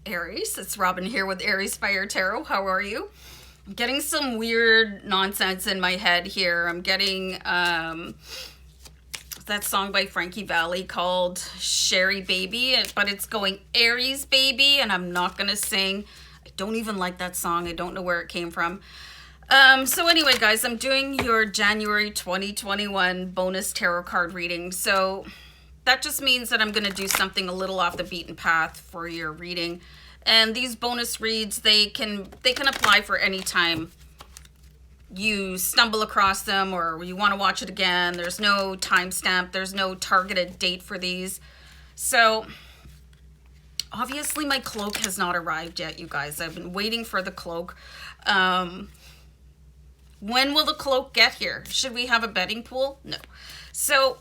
Aries. It's Robin here with Aries Fire Tarot. How are you? I'm getting some weird nonsense in my head here. I'm getting that song by Frankie Valli called Sherry Baby, but it's going Aries Baby, and I'm not going to sing. I don't even like that song. I don't know where it came from. So anyway, guys, I'm doing your January 2021 bonus tarot card reading. So that just means that I'm going to do something a little off the beaten path for your reading. And these bonus reads, they can apply for any time you stumble across them or you want to watch it again. There's no timestamp. There's no targeted date for these. So obviously my cloak has not arrived yet, you guys. I've been waiting for the cloak. When will the cloak get here? Should we have a betting pool? No. So,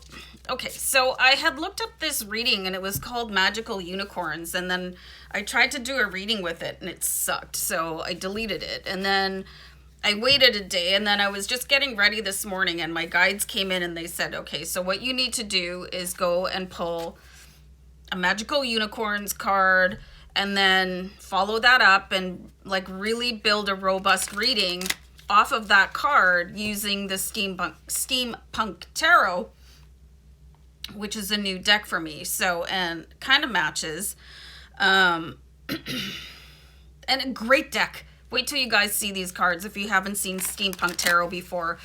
okay, so I had looked up this reading and it was called Magical Unicorns, and then I tried to do a reading with it and it sucked, so I deleted it. And then I waited a day, and then I was just getting ready this morning and my guides came in and they said, okay, so what you need to do is go and pull a Magical Unicorns card and then follow that up and like really build a robust reading off of that card using the Steampunk Tarot, which is a new deck for me. So, and kind of matches. And a great deck. Wait till you guys see these cards if you haven't seen Steampunk Tarot before.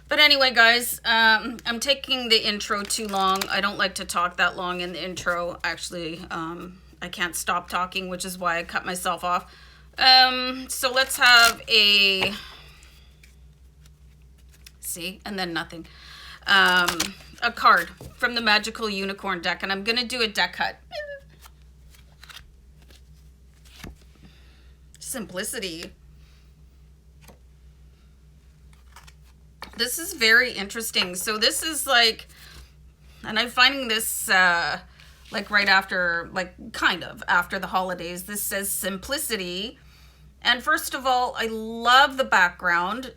But anyway, guys, I'm taking the intro too long. I don't like to talk that long in the intro. Actually, I can't stop talking, which is why I cut myself off. So let's have a... See, and then nothing. A card from the Magical Unicorn deck, and I'm gonna do a deck cut. Simplicity. This is very interesting. So this is like, and I'm finding this like right after, like kind of after the holidays. This says simplicity. And first of all, I love the background.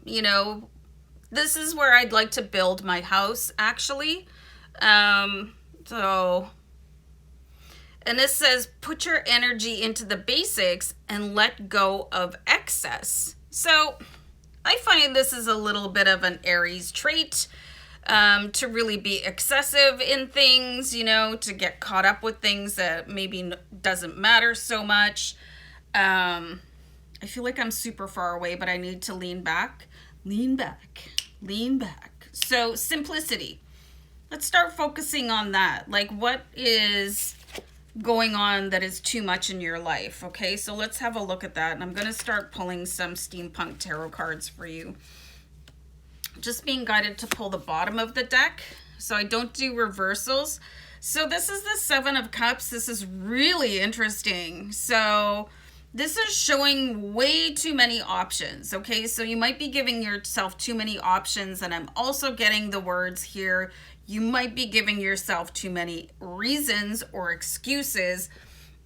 You know, this is where I'd like to build my house, actually. So, and this says, put your energy into the basics and let go of excess. So I find this is a little bit of an Aries trait, to really be excessive in things, you know, to get caught up with things that maybe doesn't matter so much. I feel like I'm super far away, but I need to lean back. Lean back. Lean back. So simplicity. Let's start focusing on that. Like, what is going on that is too much in your life? Okay, so let's have a look at that. And I'm going to start pulling some Steampunk Tarot cards for you. Just being guided to pull the bottom of the deck, so I don't do reversals. So this is the Seven of Cups. This is really interesting. So this is showing way too many options, okay? So you might be giving yourself too many options, and I'm also getting the words here. You might be giving yourself too many reasons or excuses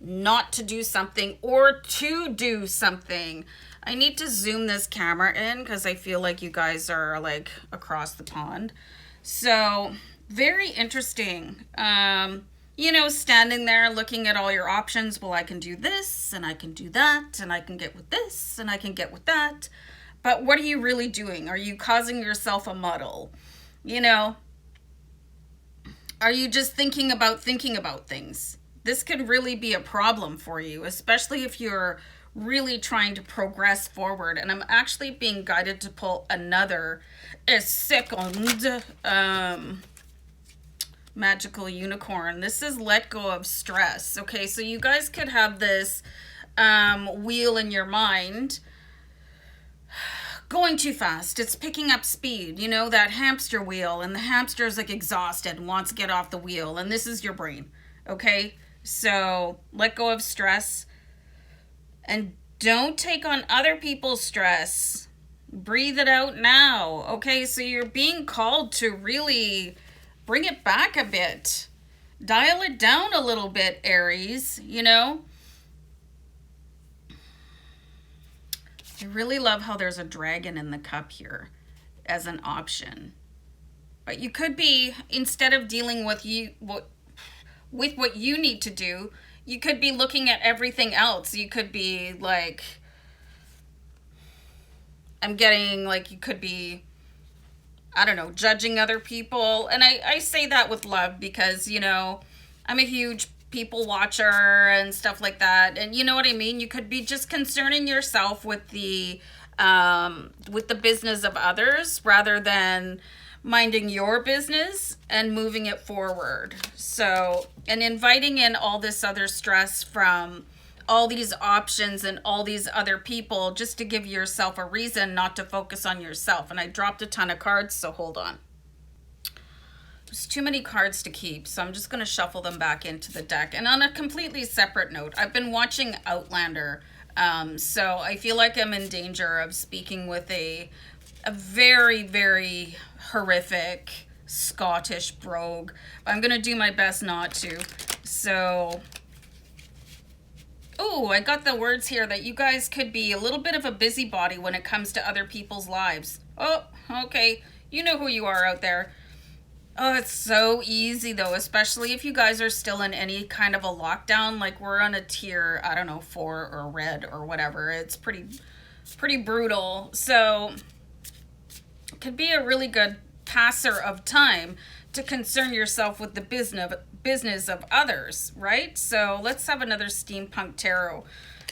not to do something or to do something. I need to zoom this camera in because I feel like you guys are like across the pond. So very interesting. You know, standing there looking at all your options. Well, I can do this and I can do that and I can get with this and I can get with that. But what are you really doing? Are you causing yourself a muddle? You know, are you just thinking about things? This could really be a problem for you, especially if you're really trying to progress forward. And I'm actually being guided to pull another second Magical Unicorn. This is let go of stress. Okay, so you guys could have this wheel in your mind going too fast. It's picking up speed, you know, that hamster wheel, and the hamster is like exhausted and wants to get off the wheel, and this is your brain. Okay, so let go of stress and don't take on other people's stress. Breathe it out now. Okay, so you're being called to really bring it back a bit. Dial it down a little bit, Aries, you know? I really love how there's a dragon in the cup here as an option. But you could be, instead of dealing with what you need to do, You could be looking at everything else. You could be like, I'm getting like, you could be, I don't know, judging other people. And I say that with love because, you know, I'm a huge people watcher and stuff like that. And you know what I mean? You could be just concerning yourself with the business of others rather than minding your business and moving it forward. So, and inviting in all this other stress from all these options and all these other people just to give yourself a reason not to focus on yourself. And I dropped a ton of cards, so hold on. There's too many cards to keep, so I'm just going to shuffle them back into the deck. And on a completely separate note, I've been watching Outlander, so I feel like I'm in danger of speaking with a very, very horrific Scottish brogue. I'm going to do my best not to. So, oh, I got the words here that you guys could be a little bit of a busybody when it comes to other people's lives. Oh, okay. You know who you are out there. Oh, it's so easy though, especially if you guys are still in any kind of a lockdown. Like we're on a tier, I don't know, 4 or red or whatever. It's pretty brutal. So it could be a really good passer of time to concern yourself with the business of others, right? So let's have another Steampunk Tarot.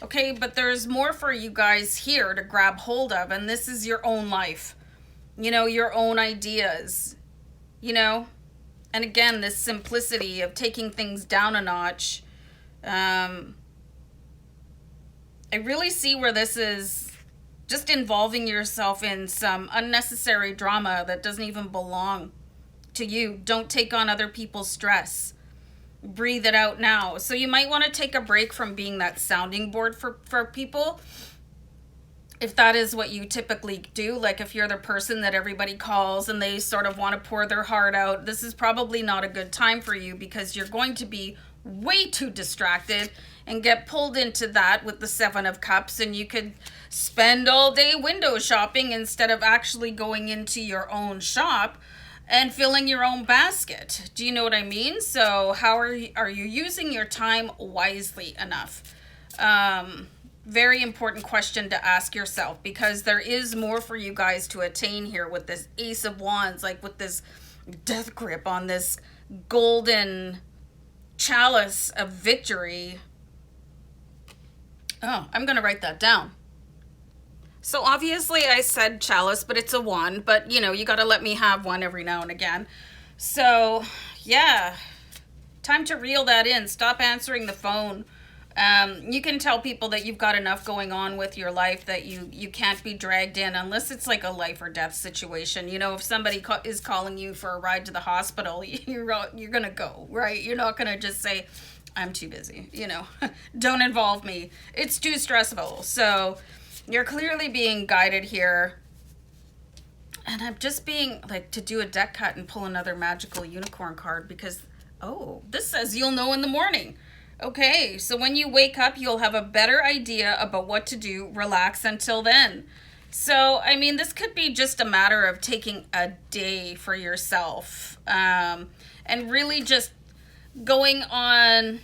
Okay, but there's more for you guys here to grab hold of, and this is your own life. You know, your own ideas. You know, and again, this simplicity of taking things down a notch. I really see where this is just involving yourself in some unnecessary drama that doesn't even belong to you. Don't take on other people's stress. Breathe it out now. So you might want to take a break from being that sounding board for people. If that is what you typically do, like if you're the person that everybody calls and they sort of want to pour their heart out, this is probably not a good time for you because you're going to be way too distracted and get pulled into that with the 7 of Cups, and you could spend all day window shopping instead of actually going into your own shop and filling your own basket. Do you know what I mean? So how are you using your time wisely enough? Very important question to ask yourself, because there is more for you guys to attain here with this Ace of Wands, like with this death grip on this golden chalice of victory. Oh, I'm going to write that down. So obviously I said chalice, but it's a wand, but you know, you got to let me have one every now and again. So yeah, time to reel that in. Stop answering the phone. You can tell people that you've got enough going on with your life that you can't be dragged in unless it's like a life or death situation. You know, if somebody is calling you for a ride to the hospital, you're going to go, right? You're not going to just say, I'm too busy, you know, don't involve me. It's too stressful. So you're clearly being guided here. And I'm just being like to do a deck cut and pull another magical unicorn card because, oh, this says you'll know in the morning. Okay, so when you wake up, you'll have a better idea about what to do. Relax until then. So, I mean, this could be just a matter of taking a day for yourself and really just going on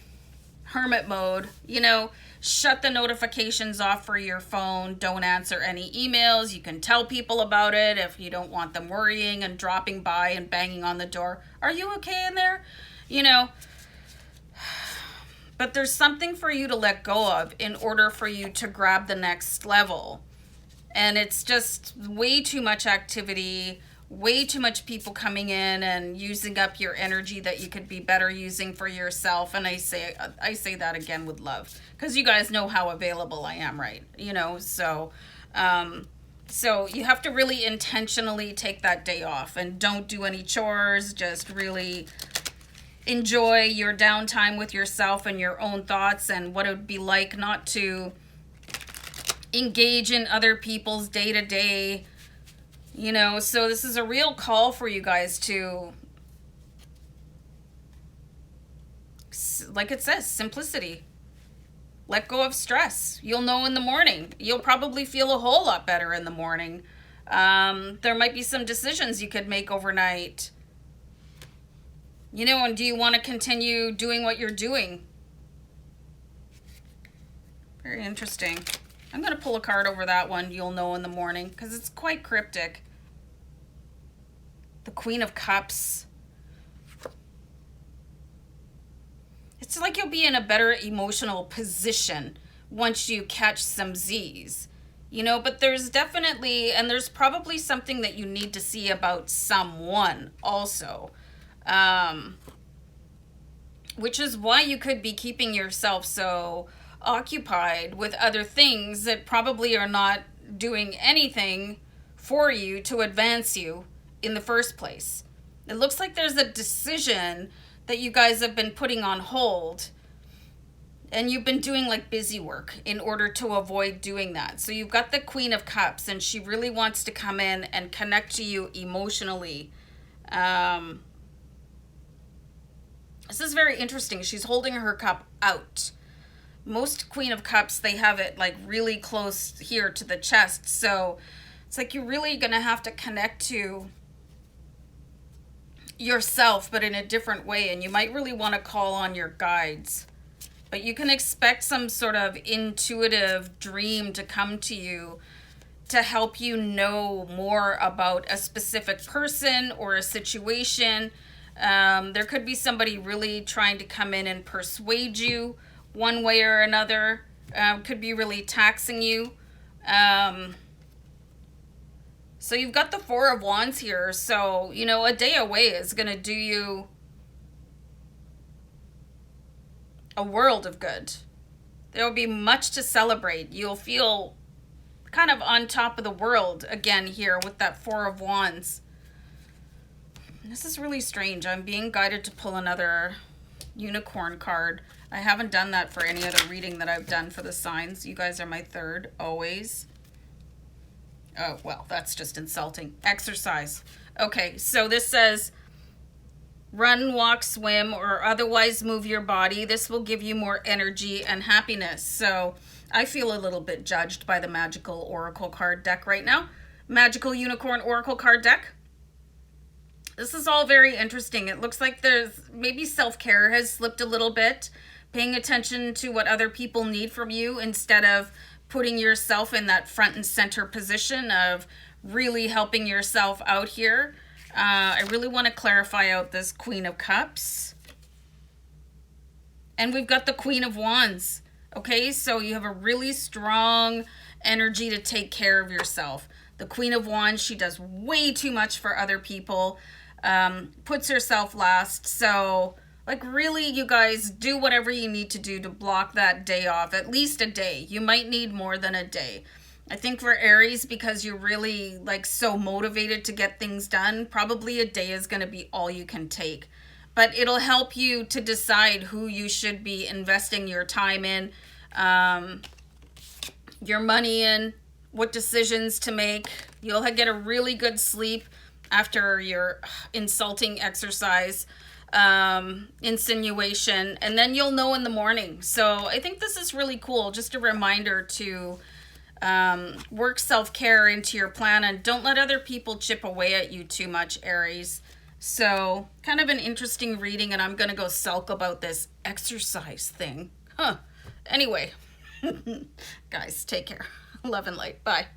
hermit mode. You know, shut the notifications off for your phone. Don't answer any emails. You can tell people about it if you don't want them worrying and dropping by and banging on the door. Are you okay in there? You know, but there's something for you to let go of in order for you to grab the next level. And it's just way too much activity, way too much people coming in and using up your energy that you could be better using for yourself. And I say that again with love, because you guys know how available I am, right? You know, so you have to really intentionally take that day off and don't do any chores. Just really enjoy your downtime with yourself and your own thoughts and what it would be like not to engage in other people's day-to-day, you know. So this is a real call for you guys to, like it says, simplicity. Let go of stress. You'll know in the morning. You'll probably feel a whole lot better in the morning. There might be some decisions you could make overnight. You know, and do you want to continue doing what you're doing? Very interesting. I'm going to pull a card over that one. You'll know in the morning because it's quite cryptic. The Queen of Cups. It's like you'll be in a better emotional position once you catch some Z's. You know, but there's definitely, and there's probably something that you need to see about someone also. Which is why you could be keeping yourself so occupied with other things that probably are not doing anything for you to advance you in the first place. It looks like there's a decision that you guys have been putting on hold, and you've been doing like busy work in order to avoid doing that. So you've got the Queen of Cups, and she really wants to come in and connect to you emotionally. This is very interesting. She's holding her cup out. Most Queen of Cups, they have it like really close here to the chest. So it's like you're really going to have to connect to yourself, but in a different way. And you might really want to call on your guides. But you can expect some sort of intuitive dream to come to you to help you know more about a specific person or a situation. There could be somebody really trying to come in and persuade you one way or another. Could be really taxing you. So you've got the Four of Wands here. So, you know, a day away is going to do you a world of good. There will be much to celebrate. You'll feel kind of on top of the world again here with that Four of Wands. This is really strange. I'm being guided to pull another unicorn card. I haven't done that for any other reading that I've done for the signs. You guys are my third, always. Oh, well, that's just insulting. Exercise. Okay, so this says, run, walk, swim, or otherwise move your body. This will give you more energy and happiness. So I feel a little bit judged by the Magical Oracle card deck right now. Magical Unicorn Oracle card deck. This is all very interesting. It looks like there's maybe self-care has slipped a little bit. Paying attention to what other people need from you instead of putting yourself in that front and center position of really helping yourself out here. I really want to clarify out this Queen of Cups. And we've got the Queen of Wands. Okay, so you have a really strong energy to take care of yourself. The Queen of Wands, she does way too much for other people. Puts herself last. So, like, really, you guys do whatever you need to do to block that day off. At least a day. You might need more than a day. I think for Aries, because you're really like so motivated to get things done, probably a day is going to be all you can take. But it'll help you to decide who you should be investing your time in, your money in, what decisions to make. You'll get a really good sleep after your insulting exercise, insinuation, and then you'll know in the morning. So I think this is really cool. Just a reminder to work self-care into your plan and don't let other people chip away at you too much, Aries. So kind of an interesting reading, and I'm going to go sulk about this exercise thing. Anyway, guys, take care. Love and light. Bye.